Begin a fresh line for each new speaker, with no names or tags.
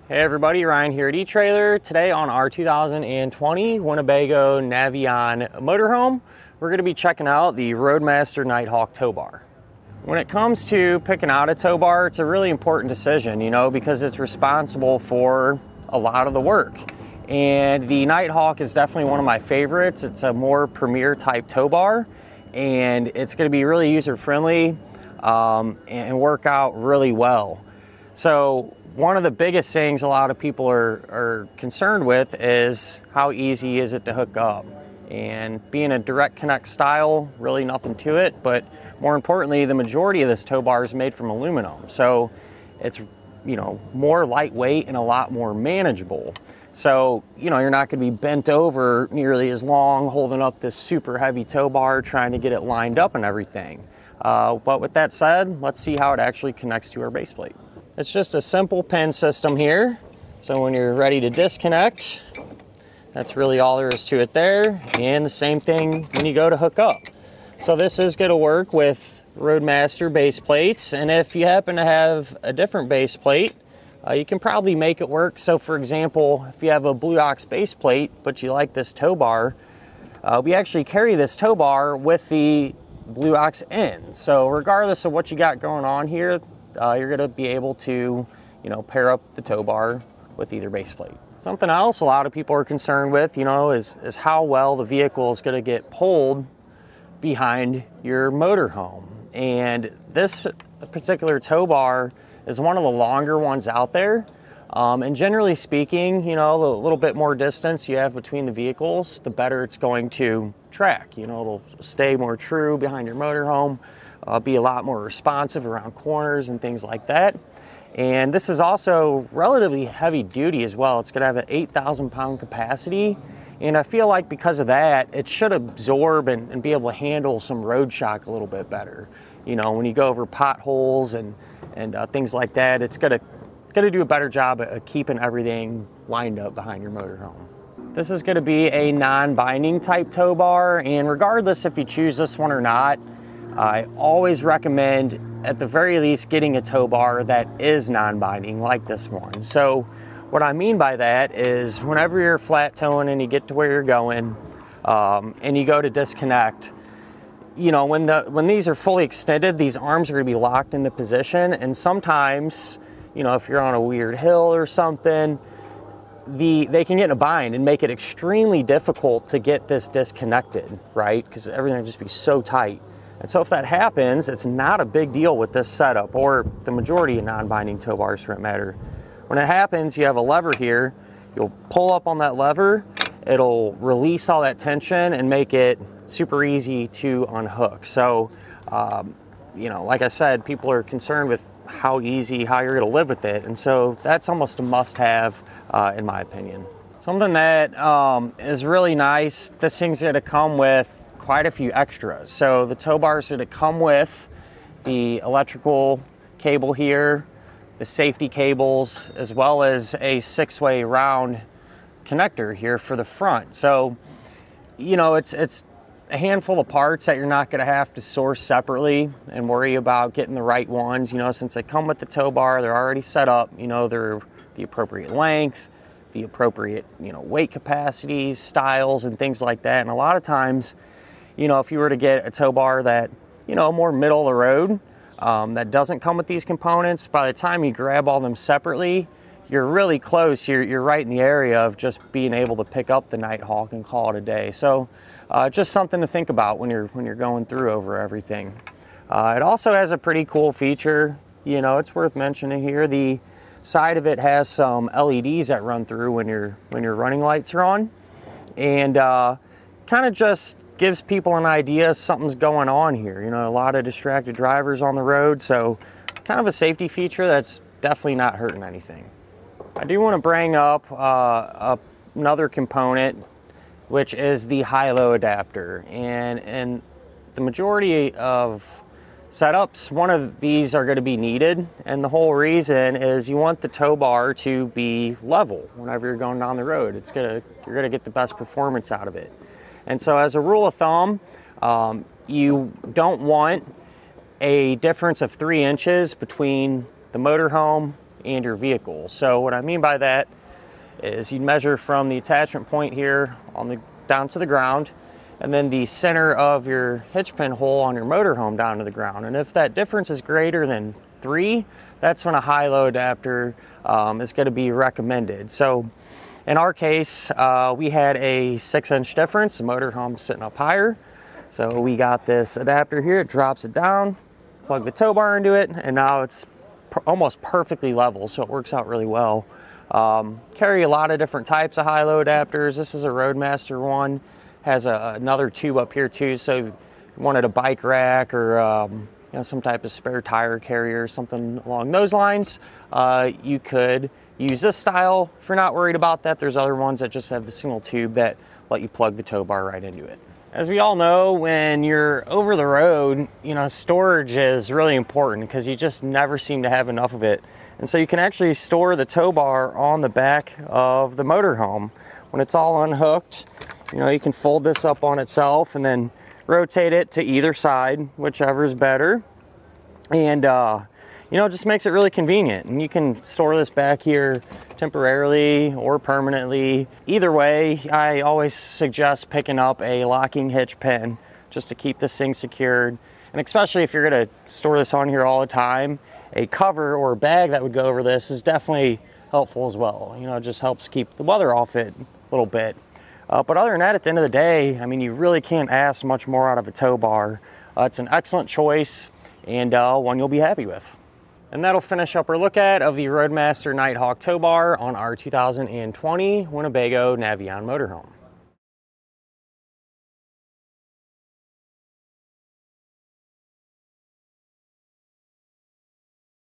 Hey everybody, Ryan here at eTrailer. Today on our 2020 Winnebago Navion Motorhome, we're going to be checking out the Roadmaster Nighthawk Tow Bar. When it comes to picking out a tow bar, it's a really important decision, because it's responsible for a lot of the work. And the Nighthawk is definitely one of my favorites. It's a more premier type tow bar, and it's going to be really user-friendly and work out really well. So one of the biggest things a lot of people are concerned with is how easy is it to hook up. And being a direct connect style, really nothing to it, but more importantly, the majority of this tow bar is made from aluminum. So it's, more lightweight and a lot more manageable. So, you're not going to be bent over nearly as long holding up this super heavy tow bar trying to get it lined up and everything. But with that said, let's see how it actually connects to our base plate. It's just a simple pin system here. So when you're ready to disconnect, that's really all there is to it there. And the same thing when you go to hook up. So this is going to work with Roadmaster base plates. And if you happen to have a different base plate, you can probably make it work. So for example, if you have a Blue Ox base plate, but you like this tow bar, we actually carry this tow bar with the Blue Ox end. So regardless of what you got going on here, you're going to be able to, pair up the tow bar with either base plate. Something else a lot of people are concerned with, is how well the vehicle is going to get pulled behind your motorhome. And this particular tow bar is one of the longer ones out there. And generally speaking, a little bit more distance you have between the vehicles, the better it's going to track. It'll stay more true behind your motorhome. Be a lot more responsive around corners and things like that. And this is also relatively heavy duty as well. It's going to have an 8,000 pound capacity. And I feel like because of that, it should absorb and be able to handle some road shock a little bit better. When you go over potholes and things like that, it's going to do a better job of keeping everything lined up behind your motorhome. This is going to be a non-binding type tow bar. And regardless if you choose this one or not, I always recommend, at the very least, getting a tow bar that is non-binding like this one. So what I mean by that is whenever you're flat towing and you get to where you're going and you go to disconnect, when these are fully extended, these arms are going to be locked into position. And sometimes, if you're on a weird hill or something, they can get in a bind and make it extremely difficult to get this disconnected, right? Because everything will just be so tight. And so if that happens, it's not a big deal with this setup, or the majority of non-binding tow bars for that matter. When it happens, you have a lever here. You'll pull up on that lever. It'll release all that tension and make it super easy to unhook. So, like I said, people are concerned with how you're going to live with it. And so that's almost a must-have, in my opinion. Something that is really nice, this thing's going to come with quite a few extras. So the tow bar is going to come with the electrical cable here, the safety cables, as well as a 6-way round connector here for the front. So, it's a handful of parts that you're not going to have to source separately and worry about getting the right ones. Since they come with the tow bar, they're already set up. They're the appropriate length, the appropriate, weight capacities, styles, and things like that. And a lot of times, if you were to get a tow bar that, more middle of the road, that doesn't come with these components, by the time you grab all them separately, you're really close. You're right in the area of just being able to pick up the Nighthawk and call it a day. So just something to think about when you're going through over everything. It also has a pretty cool feature. It's worth mentioning here. The side of it has some LEDs that run through when your running lights are on, and kind of just gives people an idea something's going on here. A lot of distracted drivers on the road, so kind of a safety feature that's definitely not hurting anything. I do want to bring up another component, which is the high-low adapter. And the majority of setups, one of these are going to be needed, and the whole reason is you want the tow bar to be level whenever you're going down the road. You're going to get the best performance out of it. And so as a rule of thumb, you don't want a difference of 3 inches between the motorhome and your vehicle. So what I mean by that is you'd measure from the attachment point here down to the ground, and then the center of your hitch pin hole on your motorhome down to the ground. And if that difference is greater than 3, that's when a high-low adapter is going to be recommended. So in our case, we had a 6-inch difference. The motorhome's sitting up higher. So we got this adapter here, it drops it down, plug the tow bar into it, and now it's almost perfectly level, so it works out really well. Carry a lot of different types of high-low adapters. This is a Roadmaster one. Has another tube up here too, so if you wanted a bike rack or you know, some type of spare tire carrier, something along those lines, you could use this style. If you're not worried about that, there's other ones that just have the single tube that let you plug the tow bar right into it. As we all know, when you're over the road, you know, storage is really important because you just never seem to have enough of it. And so you can actually store the tow bar on the back of the motorhome. When it's all unhooked, you know, you can fold this up on itself and then rotate it to either side, whichever is better. And, you know, it just makes it really convenient. And you can store this back here temporarily or permanently. Either way, I always suggest picking up a locking hitch pin just to keep this thing secured. And especially if you're gonna store this on here all the time, a cover or a bag that would go over this is definitely helpful as well. You know, it just helps keep the weather off it a little bit. But other than that, at the end of the day, I mean, you really can't ask much more out of a tow bar. It's an excellent choice and one you'll be happy with. And that'll finish up our look at of the Roadmaster Nighthawk Tow Bar on our 2020 Winnebago Navion Motorhome.